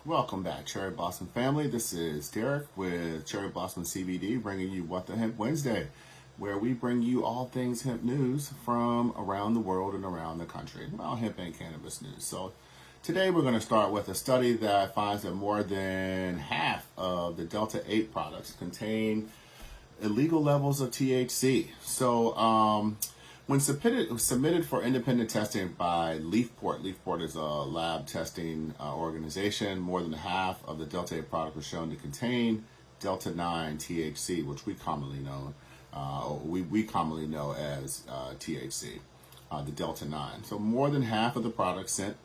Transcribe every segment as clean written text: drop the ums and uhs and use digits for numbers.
Welcome back, Cherry Blossom family. This is Derek with Cherry Blossom CBD, bringing you What-The-Hemp-Wednesday, where we bring you all things hemp news from around the world and around the country. Well, hemp and cannabis news. So today we're going to start with a study that finds that more than half of the Delta 8 products contain illegal levels of THC. So when submitted for independent testing by Leafport is a lab testing organization, more than half of the Delta 8 product was shown to contain Delta 9 THC, which we commonly know as THC, the Delta 9. So more than half of the products sent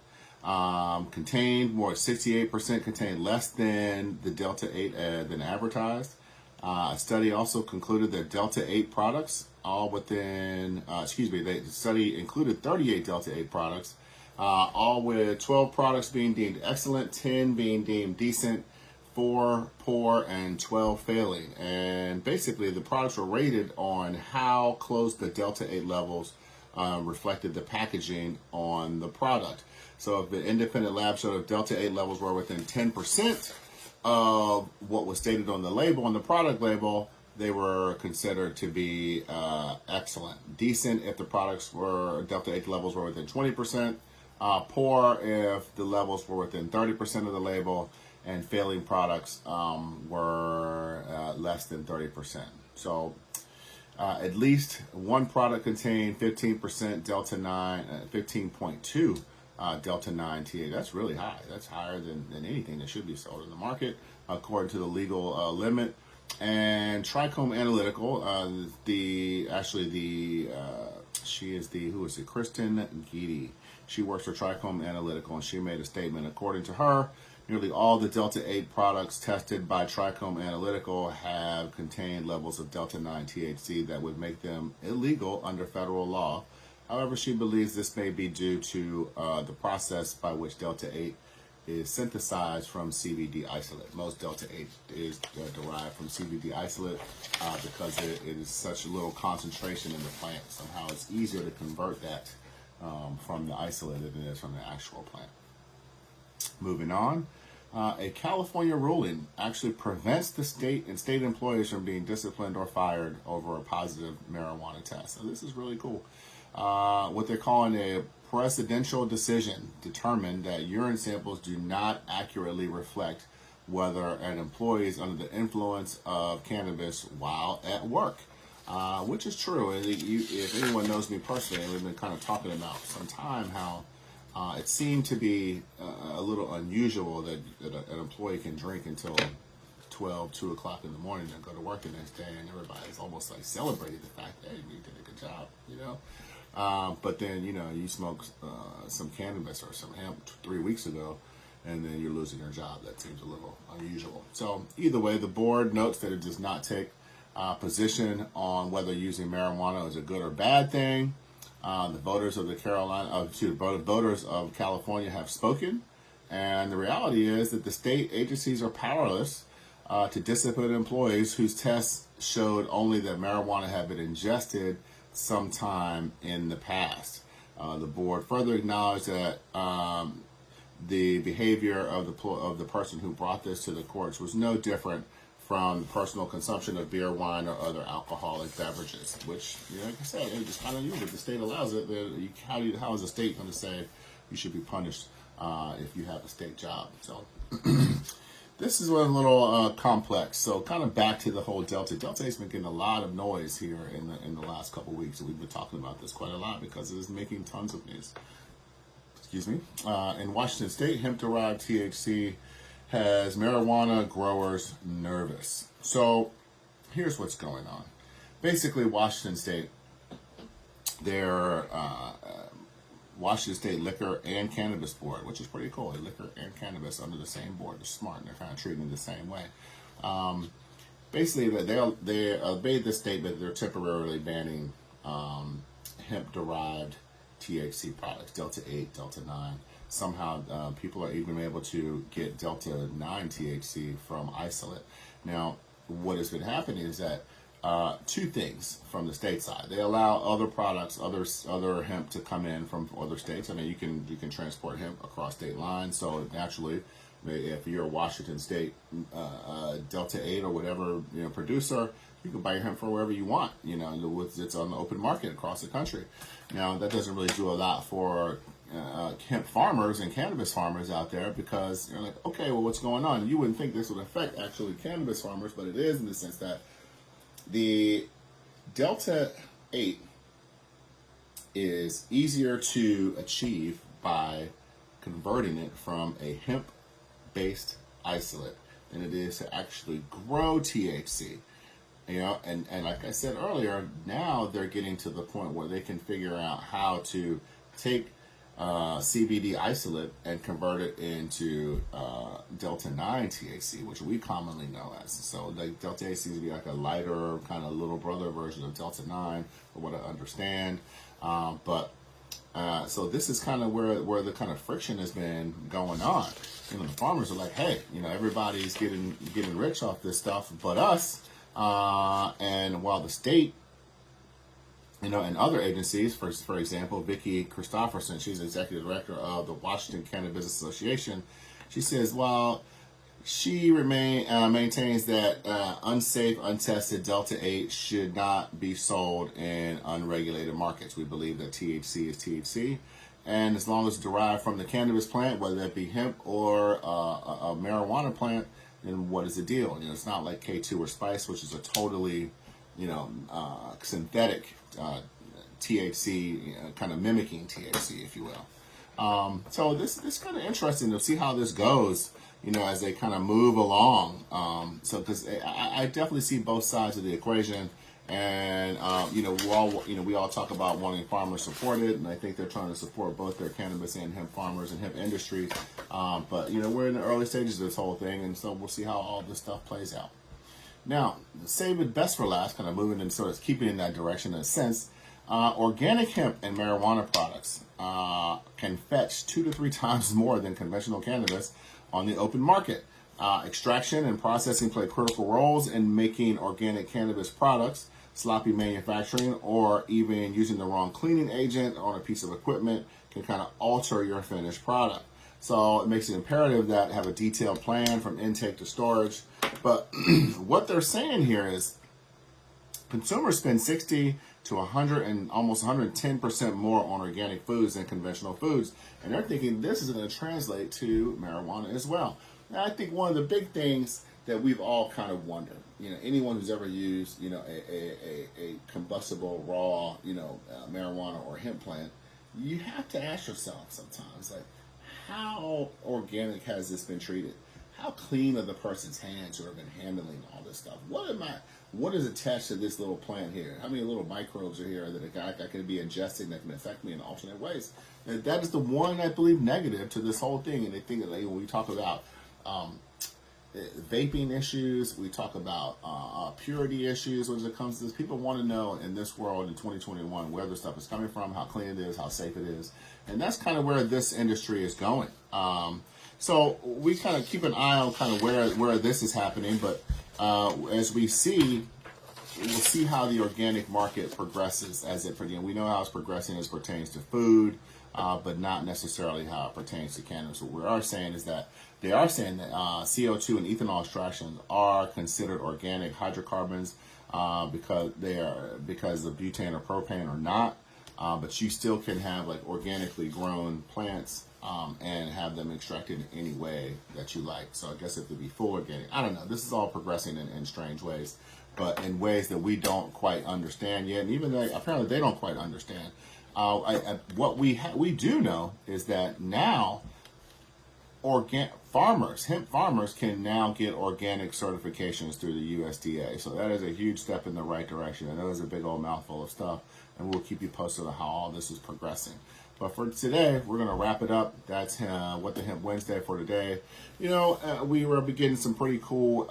contained, 68% contained less than the Delta 8 than advertised. A study also concluded that Delta 8 products, the study included 38 Delta 8 products, all with 12 products being deemed excellent, 10 being deemed decent, 4 poor, and 12 failing. And basically, the products were rated on how close the Delta 8 levels reflected the packaging on the product. So if the independent lab showed if Delta 8 levels were within 10% of what was stated on the label, on the product label, they were considered to be excellent. Decent if the products were, Delta 8 levels were within 20%. Poor if the levels were within 30% of the label. And failing products were less than 30%. So at least one product contained 15% Delta 9, 15.2 Delta 9 THC. That's really high. That's higher than anything that should be sold in the market, according to the legal limit. And Trichome Analytical, Kristen Geedy. She works for Trichome Analytical, and she made a statement. According to her, nearly all the Delta 8 products tested by Trichome Analytical have contained levels of Delta 9 THC that would make them illegal under federal law. However, she believes this may be due to the process by which Delta 8 is synthesized from CBD isolate. Most Delta 8 is derived from CBD isolate because it is such a little concentration in the plant. Somehow it's easier to convert that from the isolate than it is from the actual plant. Moving on, a California ruling actually prevents the state and state employees from being disciplined or fired over a positive marijuana test. So this is really cool. What they're calling a presidential decision determined that urine samples do not accurately reflect whether an employee is under the influence of cannabis while at work, which is true. And if anyone knows me personally, we've been kind of talking about some time how it seemed to be a little unusual that an employee can drink until 2 o'clock in the morning and go to work the next day, and everybody's almost like celebrating the fact that, hey, you did a good job, you know. But then, you smoke some cannabis or some hemp 3 weeks ago, and then you're losing your job. That seems a little unusual. So either way, the board notes that it does not take position on whether using marijuana is a good or bad thing. The voters of California have spoken, and the reality is that the state agencies are powerless to discipline employees whose tests showed only that marijuana had been ingested sometime in the past. The board further acknowledged that the behavior of the person who brought this to the courts was no different from personal consumption of beer, wine, or other alcoholic beverages, which, like I said, it's kind of new. If the state allows it, how is the state going to say you should be punished if you have a state job? So this is a little complex. So kind of back to the whole Delta. Delta has been getting a lot of noise here in the last couple of weeks. We've been talking about this quite a lot because it is making tons of news. Excuse me. In Washington State, hemp-derived THC has marijuana growers nervous. So here's what's going on. Basically, Washington State, their Washington State Liquor and Cannabis Board, which is pretty cool. Liquor and cannabis under the same board. They're smart, and they're kind of treating it the same way. Basically, they obeyed this statement. They're temporarily banning hemp-derived THC products, Delta 8, Delta 9. Somehow people are even able to get Delta 9 THC from isolate. Now, what has been happening is that two things from the state side. They allow other products, other hemp to come in from other states. I mean, you can transport hemp across state lines, so naturally If you're a Washington State Delta 8 or whatever producer, you can buy your hemp from wherever you want. It's on the open market across the country. Now that doesn't really do a lot for hemp farmers and cannabis farmers out there, because you're like, okay, well, what's going on? You wouldn't think this would affect actually cannabis farmers, but it is, in the sense that the Delta 8 is easier to achieve by converting it from a hemp-based isolate than it is to actually grow THC. And like I said earlier, now they're getting to the point where they can figure out how to take CBD isolate and convert it into Delta 9 THC, which we commonly know as. So like Delta 8 seems to be like a lighter, kind of little brother version of Delta 9, from what I understand. So this is kind of where the kind of friction has been going on. The farmers are like, hey, everybody's getting rich off this stuff but us. And while the state, and other agencies, for example, Vicki Christopherson, she's executive director of the Washington Cannabis Association, she says, well, she maintains that unsafe, untested Delta 8 should not be sold in unregulated markets. We believe that THC is THC, and as long as it's derived from the cannabis plant, whether that be hemp or a marijuana plant, then what is the deal? It's not like K2 or Spice, which is a totally, synthetic THC, kind of mimicking THC, if you will. So this kind of interesting to see how this goes, as they kind of move along. Because I definitely see both sides of the equation, and we all talk about wanting farmers supported, and I think they're trying to support both their cannabis and hemp farmers and hemp industries. But we're in the early stages of this whole thing, and so we'll see how all this stuff plays out. Now, save it best for last, kind of moving and sort of keeping in that direction in a sense. Organic hemp and marijuana products can fetch 2 to 3 times more than conventional cannabis on the open market. Extraction and processing play critical roles in making organic cannabis products. Sloppy manufacturing or even using the wrong cleaning agent on a piece of equipment can kind of alter your finished product. So it makes it imperative that have a detailed plan from intake to storage. But what they're saying here is consumers spend 60 to 100 and almost 110% more on organic foods than conventional foods. And they're thinking this is going to translate to marijuana as well. Now, I think one of the big things that we've all kind of wondered, anyone who's ever used, a combustible raw, marijuana or hemp plant, you have to ask yourself sometimes, like, how organic has this been treated? How clean are the person's hands who have been handling all this stuff? What is attached to this little plant here? How many little microbes are here that I could be ingesting that can affect me in alternate ways? And that is the one, I believe, negative to this whole thing. And they think that when we talk about vaping issues, we talk about purity issues when it comes to this. People want to know in this world in 2021 where the stuff is coming from, how clean it is, how safe it is. And that's kind of where this industry is going. So we kind of keep an eye on kind of where this is happening. But as we'll see how the organic market progresses we know how it's progressing as pertains to food, but not necessarily how it pertains to cannabis. What we are saying is that they are saying that CO2 and ethanol extractions are considered organic hydrocarbons because of butane or propane or not. But you still can have like organically grown plants and have them extracted in any way that you like. So I guess it would be full organic. I don't know. This is all progressing in strange ways, but in ways that we don't quite understand yet. And even apparently they don't quite understand. What we do know is that now hemp farmers can now get organic certifications through the USDA. So that is a huge step in the right direction. I know it's a big old mouthful of stuff, and we'll keep you posted on how all this is progressing. But for today, we're going to wrap it up. That's What-They-Hemp-Wednesday for today. We were getting some pretty cool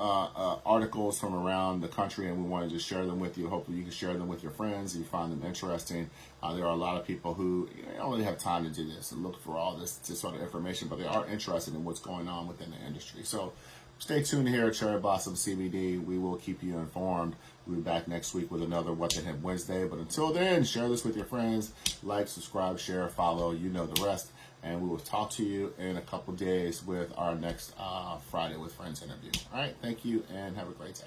articles from around the country, and we wanted to share them with you. Hopefully you can share them with your friends if you find them interesting. There are a lot of people who don't really have time to do this and look for all this sort of information, but they are interested in what's going on within the industry. So stay tuned here at Cherry Blossom CBD. We will keep you informed. We'll be back next week with another What-The-Hemp-Wednesday. But until then, share this with your friends. Like, subscribe, share, follow. You know the rest. and we will talk to you in a couple days with our next Friday with Friends interview. All right, thank you, and have a great day.